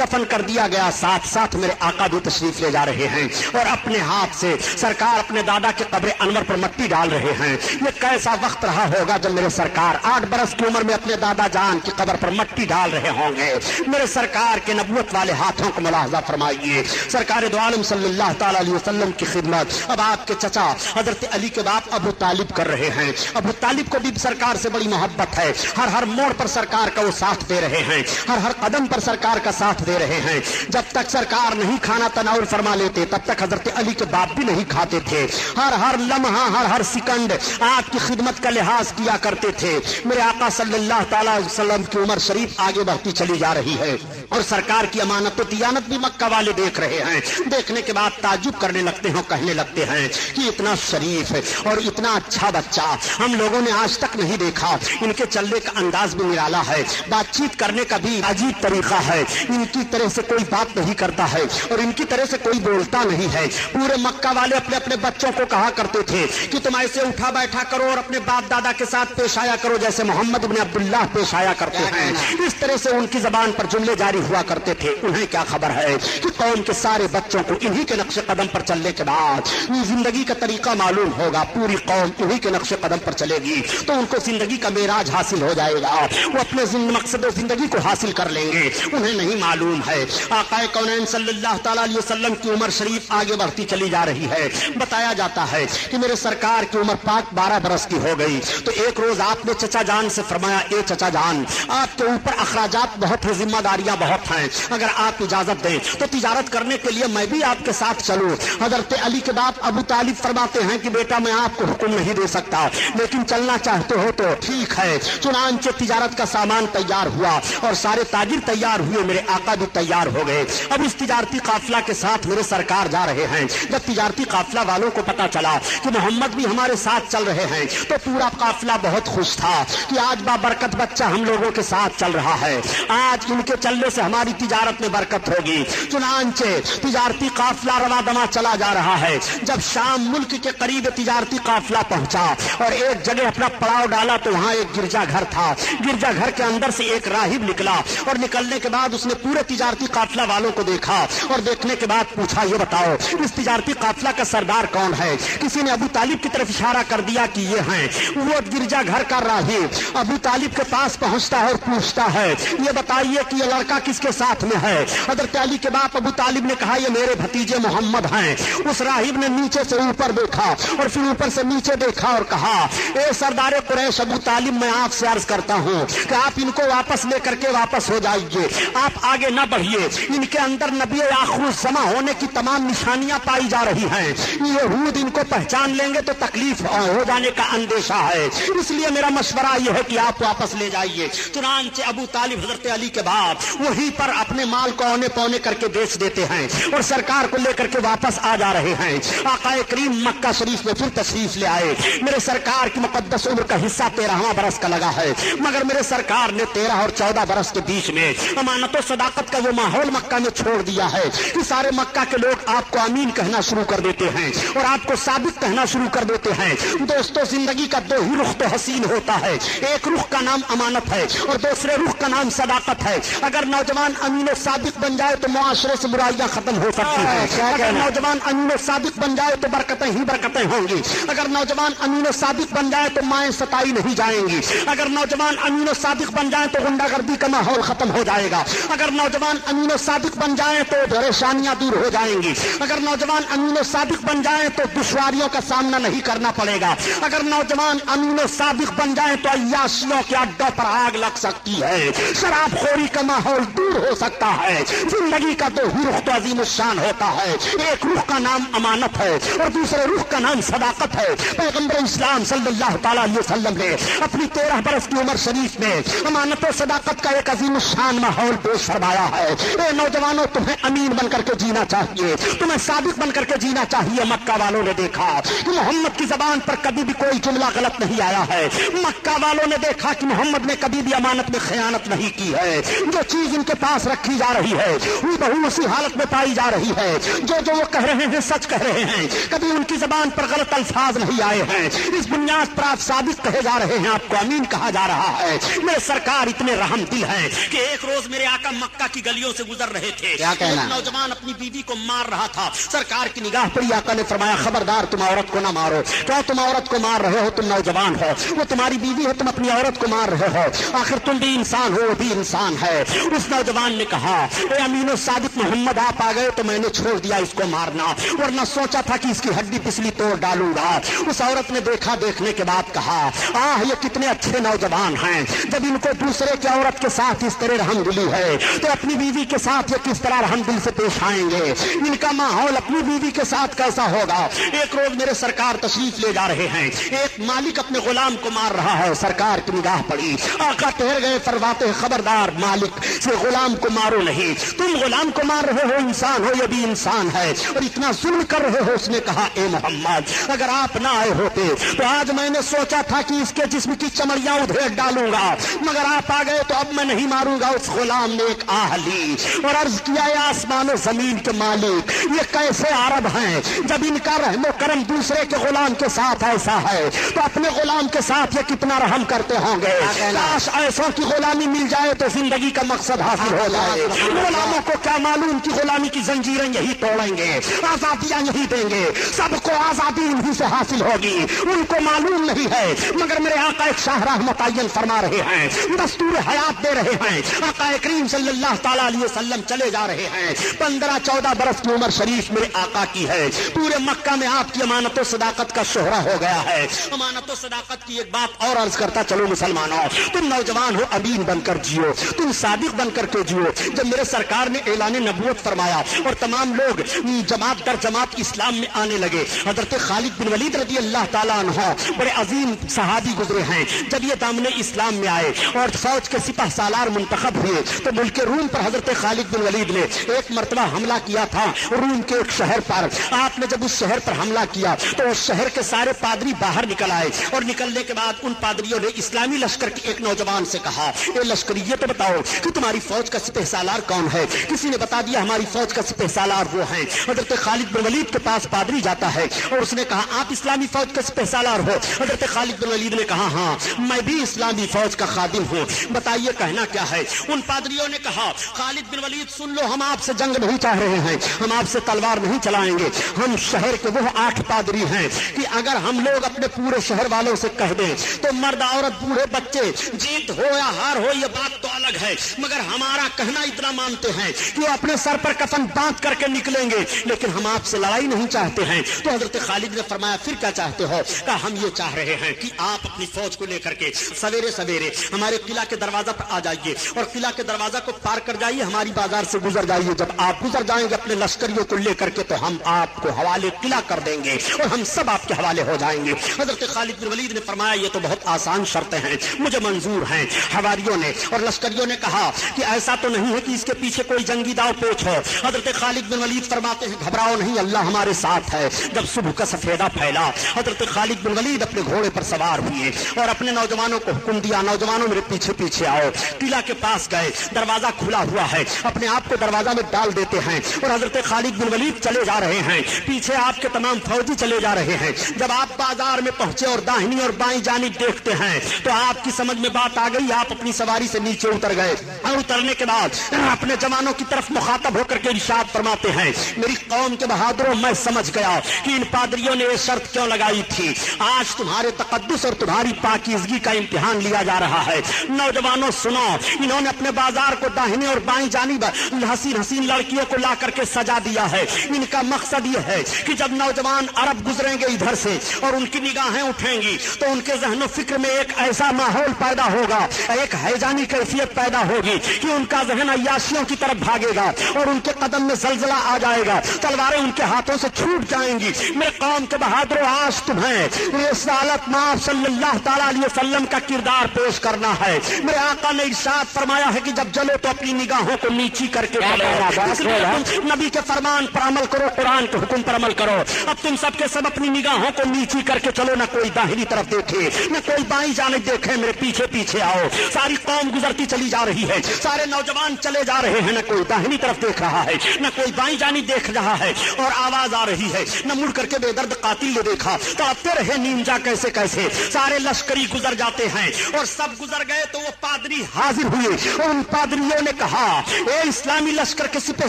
دفن کر دیا گیا. ساتھ ساتھ میرے آقا بھی تشریف لے جا رہے ہیں اور اپنے ہاتھ سے سرکار اپنے دادا کے قبر انور پر مٹی ڈال رہے ہیں. یہ کیسا وقت رہا ہوگا جب میرے سرکار 8 برس کی عمر میں اپنے دادا جان کی قبر پر مٹی ڈال رہے ہوں گے. میرے سرکار کے نبوت والے ہاتھوں کو ملاحظہ فرمائیے. سرکار دو عالم صلی اللہ تعالی علیہ وسلم کی خدمت اب آپ کے چچا حضرت علی کے باپ ابو طالب کر رہے ہیں. ابو طالب کو بھی سرکار سے بڑی محبت ہے. ہر موڑ پر سرکار کا وہ ساتھ دے رہے ہیں, ہر قدم پر سرکار کا ساتھ دے رہے ہیں. جب تک سرکار نہیں کھانا تناول فرما لیتے تب تک حضرت علی کے باپ بھی نہیں کھاتے تھے. ہر لمحہ ہر سیکنڈ آپ کی خدمت کا لحاظ کیا کرتے تھے. میرے آقا صلی اللہ تعالی علیہ وسلم کی عمر شریف آگے بڑھتی چلی جا رہی ہے اور سرکار کی امانت و دیانت بھی مکہ والے دیکھ رہے ہیں. دیکھنے کے بعد تعجب کرنے لگتے ہیں, کہنے لگتے ہیں کہ اتنا شریف اور اتنا اچھا بچہ ہم لوگوں نے آج تک نہیں دیکھا. ان کے چلنے کا انداز بھی نرالا ہے, بات چیت کرنے کا بھی عجیب طریقہ ہے. ان کی طرح سے کوئی بات نہیں کرتا ہے اور ان کی طرح سے کوئی بولتا نہیں ہے. پورے مکہ والے اپنے اپنے بچوں کو کہا کرتے تھے کہ تم ایسے اٹھا بیٹھا کرو اور اپنے باپ دادا کے ساتھ پیش آیا کرو جیسے محمد بن عبداللہ پیش آیا کرتے ہیں. اس طرح سے ان کی زبان پر جملے جاری ہوا کرتے تھے. انہیں کیا خبر ہے کہ قوم کے سارے بچوں کو انہی کے نقش قدم پر چلنے کے بعد زندگی کا طریقہ معلوم ہوگا. پوری قوم انہی کے نقش قدم پر چلے گی تو ان کو زندگی کا معراج حاصل ہو جائے گا. وہ اپنے مقصد زندگی کو حاصل کر لیں گے. انہیں نہیں معلوم ہے آقا کونین صلی اللہ تعالی علیہ وسلم کی عمر شریف آگے بڑھتی چلی جا رہی ہے. بتایا جاتا ہے کہ میرے سرکار کی عمر پاک 12 برس کی ہو گئی تو ایک روز آپ نے چچا جان سے فرمایا, اے چچا جان آپ کے اوپر اخراجات بہت ہیں, ذمہ داریاں بہت ہیں, اگر آپ اجازت دیں تو تجارت کرنے کے لیے میں بھی آپ کے ساتھ چلوں. حضرت علی کے باپ ابو طالب فرماتے ہیں کہ بیٹا میں آپ کو حکم نہیں دے سکتا لیکن چلنا چاہتے ہو تو ٹھیک ہے. چنانچہ تجارت کا سامان تیار ہوا اور سارے تاجر تیار ہوئے, میرے آقا بھی تیار ہو گئے. اب اس تجارتی قافلہ کے ساتھ میرے سرکار جا رہے ہیں. جب تجارتی قافلہ والوں کو پتا چلا کہ محمد بھی ہمارے ساتھ چل رہے ہیں تو پورا قافلہ بہت خوش تھا کہ آج بابرکت بچہ ہم لوگوں کے ساتھ چل رہا ہے, آج ان کے چلنے سے ہماری تجارت میں برکت ہوگی. چنانچہ تجارتی قافلہ رواں دواں چلا جا رہا ہے. جب شام ملک کے قریب تجارتی قافلہ پہنچا اور ایک جگہ اپنا پڑاؤ ڈالا تو وہاں ایک گرجا گھر تھا. گرجا گھر کے اندر سے ایک راہب نکلا اور نکلنے کے بعد اس نے پورے تجارتی قافلہ والوں کو دیکھا اور دیکھنے کے بعد پوچھا, یہ بتاؤ اس تجارتی قافلہ کا سردار کون ہے؟ کسی نے ابو طالب کی طرف اشارہ کر دیا کہ یہ ہیں. وہ گرجا گھر کا راہب ابو طالب کے پاس پہنچتا ہے اور پوچھتا ہے, یہ بتائیے کہ یہ لڑکا کس کے ساتھ میں ہے؟ حضرت علی کے باپ ابو طالب نے کہا, یہ میرے بھتیجے محمد ہیں. اس راہب نے نیچے سے اوپر دیکھا اور پھر اوپر سے نیچے دیکھا اور کہا, اے سردار قریش ابو طالب میں آپ سے عرض کرتا ہوں کہ آپ ان کو واپس لے کر کے واپس ہو جائیے, آپ آگے نہ بڑھیے. ان کے اندر نبی آخر الزماں ہونے کی تمام نشانیاں پائی جا رہی ہیں. یہود ان کو پہچان لیں گے تو تکلیف ہو جانے کا اندیشہ ہے, اس لیے میرا مشورہ یہ ہے کہ آپ واپس لے جائیے. چنانچہ ابو طالب حضرت علی کے بعد وہیں پر اپنے مال کو اونے پونے کر کے بیچ دیتے ہیں اور سرکار کو لے کر کے واپس آ جا رہے ہیں. آقا کریم مکہ شریف میں پھر تشریف لے آئے. میرے سرکار کی مقدس عمر کا حصہ 13واں برس کا لگا ہے, مگر میرے سرکار نے 13 اور 14 برس کے بیچ میں امانت و صداقت کا وہ ماحول مکہ میں چھوڑ دیا ہے کہ سارے مکہ کے لوگ آپ کو امین کہنا شروع کر دیتے ہیں اور آپ کو ثابت کہنا شروع کر دیتے ہیں. دوستو زندگی کا دو ہی رخ تو حسین ہوتا ہے, ایک رخ کا نام امانت ہے اور دوسرے رخ کا نام صداقت ہے. اگر نوجوان امین و صادق بن جائے تو معاشرے سے برائیاں ختم ہو سکتی ہیں. اگر نوجوان امین و صادق بن جائے تو برکتیں ہی برکتیں ہوں گی. اگر نوجوان امین و صادق بن جائے تو مائیں ستائی نہیں جائیں گی. اگر نوجوان امین و صادق بن جائیں تو غنڈہ گردی کا ماحول ختم ہو جائے گا. اگر نوجوان امین و صادق بن جائیں تو پریشانیاں دور ہو جائیں گی. اگر نوجوان امین و صادق بن جائیں تو دشواریوں کا سامنا نہیں کرنا پڑے گا. اگر نوجوان امین و صادق بن جائیں تو عیاشیوں کے اڈوں پر آگ لگ سکتی ہے, شراب خوری کا ماحول دور ہو سکتا ہے. زندگی کا دو ہی رخ تو عظیم الشان ہوتا ہے, ایک رخ کا نام امانت ہے اور دوسرے رخ کا نام صداقت ہے. پیغمبر اسلام صلی اللہ تعالیٰ علیہ وسلم نے اپنی 13 برس کی عمر شریف میں امانت و صداقت کا ایک عظیم الشان ماحول پیش فرمایا ہے. اے نوجوانوں, تمہیں امین بن کر کے جینا چاہیے, تمہیں صادق بن کر کے جینا چاہیے. مکہ والوں نے دیکھا کہ محمد کی زبان پر کبھی بھی کوئی جملہ غلط نہیں آیا ہے. مکہ والوں نے دیکھا کہ محمد نے کبھی بھی امانت میں خیانت نہیں کی ہے. جو چیز ان کے پاس رکھی جا رہی ہے وہ بہو اسی حالت میں پائی جا رہی ہے. جو وہ کہہ رہے ہیں سچ کہہ رہے ہیں, کبھی ان کی زبان پر غلط الفاظ نہیں آئے ہیں. اس بنیاد پر آپ صادق کہے جا رہے ہیں, آپ کو امین کہا جا رہا ہے. میرے سرکار اتنے رحم دل ہیں کہ ایک روز میرے آقا مکہ کی گلیوں سے گزر رہے تھے. ایک نوجوان اپنی بیوی کو مار رہا تھا. سرکار کی نگاہ پڑی, آقا نے فرمایا خبردار تم عورت کو نہ مارو. کیا تم عورت کو مار رہے ہو؟ تم نوجوان ہو, وہ تمہاری بیوی ہے, تم اپنی عورت کو مار رہے ہو. آخر تم بھی انسان ہو, وہ بھی انسان ہے. اس نوجوان نے کہا اے امین و صادق محمد, آپ آ گئے تو میں نے چھوڑ دیا اس کو مارنا, ورنہ سوچا تھا کہ اس کی ہڈی پسلی توڑ ڈالوں گا. اس عورت نے دیکھا, دیکھنے کے بعد کہا آہ یہ کتنے اچھے نوجوان ہیں, جب ان کو دوسرے کی عورت کے ساتھ اس طرح رحم دلی ہے تو اپنی بیوی کے ساتھ یہ کس طرح رحم دل سے پیش آئیں گے. ان کا ماحول اپنی بیوی کے ساتھ کیسا ہوگا. ایک روز میرے سرکار تشریف لے جا رہے ہیں, ایک مالک اپنے غلام کو مار رہا ہے. سرکار کی نگاہ پڑی, آقا ٹھہر گئے, فرماتے خبردار مالک سے غلام کو مارو نہیں, تم غلام کو مار رہے ہو, انسان ہو, یہ بھی انسان ہے, اور اتنا ظلم کر رہے ہو. اس نے کہا اے محمد, اگر آپ نہ آئے ہوتے تو آج میں نے سوچا تھا کہ اس کے جسم کی چمڑیاں ادھیڑ ڈالوں گا, مگر آپ آ گئے تو اب میں نہیں ماروں گا. اس غلام نے ایک آہ لی اور عرض کیا اے آسمان و زمین کے مالک, یہ کیسے عرب ہیں, جب ان کا رحم و کرم دوسرے کے غلام کے ساتھ ایسا ہے تو اپنے غلام کے ساتھ یہ کتنا رحم کرتے ہوں گے. کاش ایسوں کی غلامی مل جائے تو زندگی کا مقصد حاصل ہو جائے. غلاموں کو کیا معلوم کہ غلامی کی زنجیریں یہی توڑیں گے, آزادیاں یہی دیں گے, سب کو آزادی انہی سے حاصل ہوگی. ان کو معلوم نہیں ہے, مگر میرے آقا ایک شاہراہ متعین فرما رہے ہیں, دستور حیات دے رہے ہیں. آقا کریم صلی اللہ تعالیٰ علیہ وسلم چلے جا رہے ہیں. 15-14 برس کی عمر شریف میرے آقا کی ہے. پورے مکہ میں آپ کی امانت و صداقت کا شہرہ ہو گیا ہے. امانت و صداقت کی ایک بات اور عرض کرتا چلو مسلمانوں, تم نوجوان ہو, امین بن کر جیو, تم صادق بن کر کے جیو. جب میرے سرکار نے اعلان نبوت فرمایا اور تمام لوگ جماعت در جماعت اسلام میں آنے لگے, حضرت خالد بن ولید رضی اللہ تعالیٰ عنہ بڑے عظیم صحابی گزرے ہیں. جب یہ دامن اسلام میں آئے اور فوج کے سپہ سالار منتخب ہوئے تو ملک روم پر حضرت خالد بن ولید نے ایک مرتبہ حملہ کیا تھا روم کے ایک شہر پر. آپ نے جب اس شہر پر حملہ کیا تو اس شہر کے سارے پادری باہر نکل آئے, اور نکلنے کے بعد ان پادریوں نے اسلامی لشکر کے ایک نوجوان سے کہا اے لشکری, یہ تو بتاؤ کہ تمہاری فوج کا سپہ سالار کون ہے. کسی نے بتا دیا ہماری فوج کا سپہ سالار وہ ہیں. حضرت خالد بن ولید کے پاس پادری جاتا ہے اور اس نے کہا آپ اسلامی فوج کا سپہ سالار ہو. حضرت خالد بن ولید نے کہا ہاں میں بھی اسلامی فوج کا خادم ہوں, بتائیے کہنا کیا ہے. ان پادریوں نے کہا خالد بن ولید سن لو, ہم آپ سے جنگ نہیں چاہ رہے ہیں, ہم آپ سے تلوار نہیں چلائیں گے. ہم شہر کے وہ 8 پادری ہیں کہ اگر ہم لوگ اپنے پورے شہر والوں سے کہہ دیں تو مرد عورت بوڑھے بچے جیت ہو یا ہار ہو یہ بات تو الگ ہے, مگر ہمارا کہنا اتنا مانتے ہیں کہ وہ اپنے سر پر کفن باندھ کر کے نکلیں گے, لیکن ہم آپ سے لڑائی نہیں چاہتے ہیں. تو حضرت خالد نے فرمایا پھر کیا چاہتے ہو؟ کہا ہم یہ چاہ رہے ہیں کہ آپ اپنی فوج کو لے کر کے سویرے سویرے ہمارے قلعہ کے دروازہ پر آ جائیے اور قلعہ کے دروازہ کو پار کر جائیے, ہماری بازار سے گزر جائیے. جب آپ گزر جائیں گے اپنے لشکریوں کو لے کر کے تو ہم آپ کو حوالے قلعہ کر دیں گے اور ہم سب آپ کے حوالے ہو جائیں گے. حضرت خالد بن ولید نے فرمایا یہ تو بہت آسان شرطیں ہیں, مجھے منظور ہیں. حواریوں نے اور لشکریوں نے کہا کہ ایسا تو نہیں ہے کہ اس کے پیچھے کوئی جنگی داؤ پیچ ہو. حضرت خالد بن ولید فرماتے ہیں گھبراؤ نہیں, اللہ ہمارے ساتھ ہے. جب صبح کا سفیدہ پھیلا حضرت خالد بن ولید اپنے گھوڑے پر سوار ہوئے اور اپنے نوجوانوں کو حکم دیا نوجوانوں میرے پیچھے پیچھے آؤ. قلعہ کے پاس گئے, دروازہ کھلا ہوا ہے, اپنے آپ کو دروازہ میں ڈال دیتے ہیں اور حضرت خالد بن ولید چلے جا رہے ہیں, پیچھے آپ کے تمام فوجی چلے جا رہے ہیں. جب آپ بازار میں پہنچے اور داہنی اور بائیں جانب دیکھتے ہیں تو آپ کی سمجھ میں بات آ گئی, آپ اپنی سواری سے نیچے اتر گئے اور اترنے کے بعد اپنے جوانوں کی طرف مخاطب ہو کر کے ارشاد فرماتے ہیں میری قوم کے بہادروں, میں سمجھ گیا کہ ان پادریوں نے یہ شرط کیوں لگائی تھی. آج تمہارے تقدس اور تمہاری پاکیزگی کا امتحان لیا جا رہا ہے. نوجوانوں سنو, انہوں نے اپنے بازار کو داہنی اور بائیں جانب حسین حسین لڑکیوں کو لا کر کے سجا دیا ہے. ان کا مقصد یہ ہے کہ جب نوجوان عرب گزریں گے ادھر سے اور ان کی نگاہیں اٹھیں گی تو ان کے ذہن و فکر میں ایک ایسا ماحول پیدا ہوگا, ایک ہیجانی کیفیت پیدا ہوگی کہ ان کا ذہن عیاشیوں کی طرف بھاگے گا اور ان کے قدم میں زلزلہ آ جائے گا, تلواریں ان کے ہاتھوں سے چھوٹ جائیں گی. میرے قوم کے بہادروں, آج تمہیں رسالت مآب صلی اللہ تعالی علیہ وسلم کا کردار پیش کرنا ہے. میرے آقا نے ارشاد فرمایا ہے کہ جب چلو تو اپنی نگاہوں کو نیچی کر کے چلو. نبی کے فرمان پر عمل کرو, قرآن کے حکم پر عمل کرو. اب تم سب کے سب اپنی نگاہوں کو نیچی کر کے چلو, نہ کوئی داہنی طرف دیکھے نہ کوئی بائیں جانب دیکھے. میرے پیچھے پیچھے آؤ. ساری قوم گزرتی چلی جا رہی ہے, سارے نوجوان چلے جا رہے ہیں, نہ کوئی داہنی طرف دیکھ رہا ہے نہ کوئی بائیں جانب دیکھ رہا ہے. اور آواز آ رہی ہے, نہ مڑ کر کے بے درد قاتل نے دیکھا تڑپتے رہے نینجا کیسے کیسے. سارے لشکری گزر جاتے ہیں اور سب گزر گئے تو وہ پادری حاضر ہوئے اور ان پادریوں نے کہا, اے اسلامی لشکر کے سپہ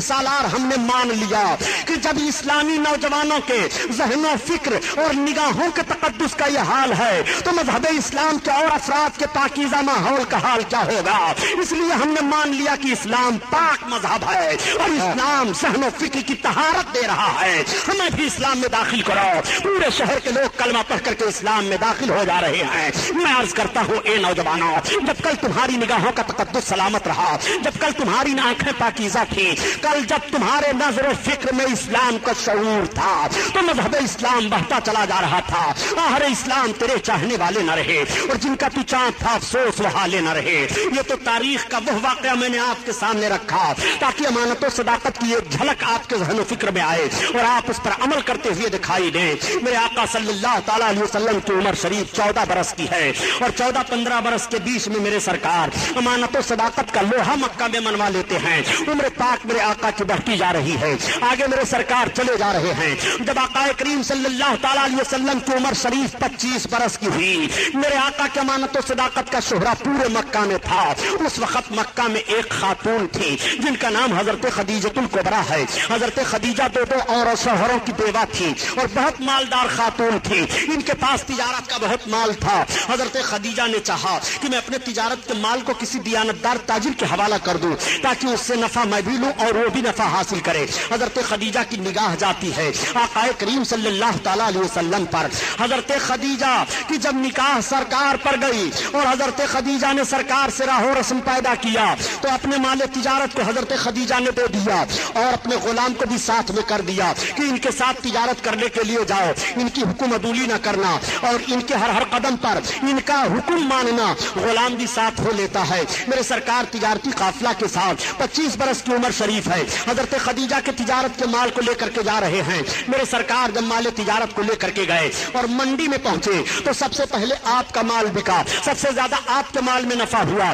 سالار, ہم نے مان لیا کہ جب اسلامی نوجوانوں کے ذہن و فکر اور نگاہوں کے تقدس کا یہ حال ہے تو مذہب اسلام کے اور افراد کے پاکیزہ ماحول کا حال کیا ہوگا. اس لیے ہم نے مان لیا کہ اسلام پاک مذہب ہے اور اسلام ذہن و فکر کی طہارت دے رہا ہے. ہمیں بھی اسلام میں داخل کرو. پورے شہر کے لوگ کلمہ پڑھ کر کے اسلام میں داخل ہو جا رہے ہیں. میں عرض کرتا ہوں, اے نوجوانوں, جب کل تمہاری نگاہوں کا تقدس سلامت رہا, جب کل تمہاری آنکھیں پاکیزہ تھی, کل جب تمہارے نظر و فکر میں اسلام کا شعور تھا تو مذہب اسلام بڑھتا چلا جا رہا تھا. آخر اسلام تیرے چاہنے والے نہ رہے اور جن کا تو چاند تھا افسوس وہ حالے نہ رہے. یہ تو تاریخ کا وہ واقعہ میں نے آپ کے سامنے رکھا تاکہ امانت و صداقت کی ایک جھلک آپ کے ذہن و فکر میں آئے اور آپ اس پر عمل کرتے ہوئے دکھائی دیں. میرے آقا صلی اللہ تعالی علیہ وسلم کی عمر شریف 14 برس کی ہے اور 14-15 برس کے بیچ میں میرے سرکار امانت و صداقت کا لوہا مکہ میں منوا لیتے ہیں. عمر پاک میرے آقا کی بڑھتی جا رہی ہے, آگے میرے سرکار چلے جا رہے ہیں. جب آقا کریم صلی اللہ تعالی علیہ وسلم کی عمر شریف 25 برس کی ہوئی, میرے آقا کی امانت و صداقت کا شہرہ پورے مکہ میں تھا. اس وقت مکہ میں ایک خاتون تھی جن کا نام حضرت خدیجہ الکبریٰ ہے. حضرت خدیجہ دو اور شوہروں کی بیوہ تھی اور بہت مالدار خاتون تھی. ان کے پاس تجارت کا بہت مال تھا. حضرت خدیجہ نے چاہا کہ میں اپنے تجارت کے مال کو کسی دیانتدار تاجر کے حوالہ کر دوں تاکہ اس سے نفع میں بھی لوں اور وہ بھی نفع حاصل کرے. حضرت خدیجہ کی نگاہ جاتی ہے آقا کریم صلی اللہ تعالی علیہ وسلم پر. حضرت خدیجہ کی جب نکاح سرکار پر گئی اور حضرت خدیجہ نے سرکار سے راہ و رسم پیدا کیا تو اپنے مال تجارت کو حضرت خدیجہ نے دے دیا اور اپنے غلام کو بھی ساتھ میں کر دیا کہ ان کے ساتھ تجارت کرنے کے لیے جاؤ, ان کی حکم عدولی نہ کرنا اور ان کے ہر قدم پر ان کا حکم ماننا. غلام بھی ساتھ ہو لیتا ہے. میرے سرکار تجارتی قافلہ کے ساتھ 25 برس کی عمر شریف ہے, حضرت خدیجہ کے تجارت کے مال کو لے کر کے جا رہے ہیں. میرے سرکار جب مال تجارت کو لے کر کے گئے اور منڈی میں پہنچے تو سب سے پہلے آپ کا مال بکا, سب سے زیادہ آپ کے مال میں نفع ہوا.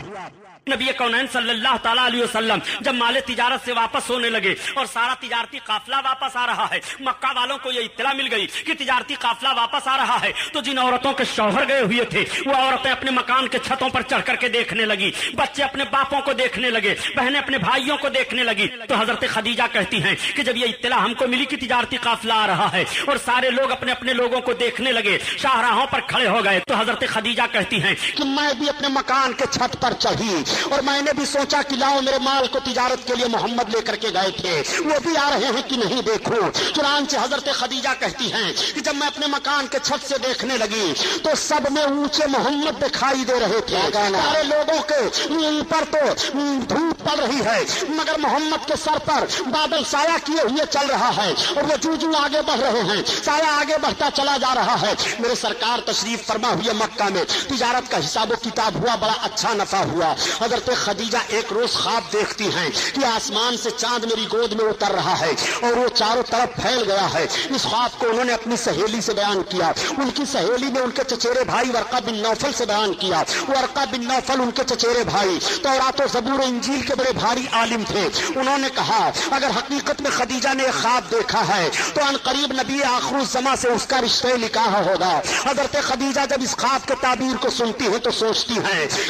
نبی کونین صلی اللہ تعالیٰ علیہ وسلم جب مال تجارت سے واپس ہونے لگے اور سارا تجارتی قافلہ واپس آ رہا ہے, مکہ والوں کو یہ اطلاع مل گئی کہ تجارتی قافلہ واپس آ رہا ہے تو جن عورتوں کے شوہر گئے ہوئے تھے وہ عورتیں اپنے مکان کے چھتوں پر چڑھ کر کے دیکھنے لگی, بچے اپنے باپوں کو دیکھنے لگے, بہنیں اپنے بھائیوں کو دیکھنے لگی. تو حضرت خدیجہ کہتی ہیں کہ جب یہ اطلاع ہم کو ملی کہ تجارتی قافلہ آ رہا ہے اور سارے لوگ اپنے اپنے لوگوں کو دیکھنے لگے, شاہراہوں پر کھڑے ہو گئے, تو حضرت خدیجہ کہتی ہیں کہ میں بھی اپنے مکان کے چھت پر چڑھی اور میں نے بھی سوچا کہ لاؤ میرے مال کو تجارت کے لیے محمد لے کر کے گئے تھے, وہ بھی آ رہے ہیں کہ نہیں دیکھوں. چنانچہ حضرت خدیجہ کہتی ہیں کہ جب میں اپنے مکان کے چھت سے دیکھنے لگی تو سب میں اونچے محمد دکھائی دے رہے تھے. سارے لوگوں کے پر تو دھوپ پڑ رہی ہے مگر محمد کے سر پر بادل سایہ کیے ہوئے چل رہا ہے اور وہ جو آگے بڑھ رہے ہیں, سایہ آگے بڑھتا چلا جا رہا ہے. میرے سرکار تشریف فرما ہوئے مکہ میں, تجارت کا حساب و کتاب ہوا, بڑا اچھا نفع ہوا. حضرت خدیجہ ایک روز خواب دیکھتی ہیں کہ آسمان سے چاند میری گود میں اتر رہا ہے اور وہ چاروں طرف پھیل گیا ہے. اس خواب کو انہوں نے اپنی سہیلی سے بیان کیا. ان کی سہیلی نے ان کے چچیرے بھائی ورقہ بن نوفل سے بیان کیا. ورقہ بن نوفل ان کے چچیرے بھائی تورات و زبور و انجیل کے بڑے بھاری عالم تھے. انہوں نے کہا اگر حقیقت میں خدیجہ نے ایک خواب دیکھا ہے تو ان قریب نبی آخر الزماں سے اس کا رشتہ نکاح ہوگا. حضرت خدیجہ جب اس خواب کے تعبیر کو سنتی ہیں تو سوچتی ہیں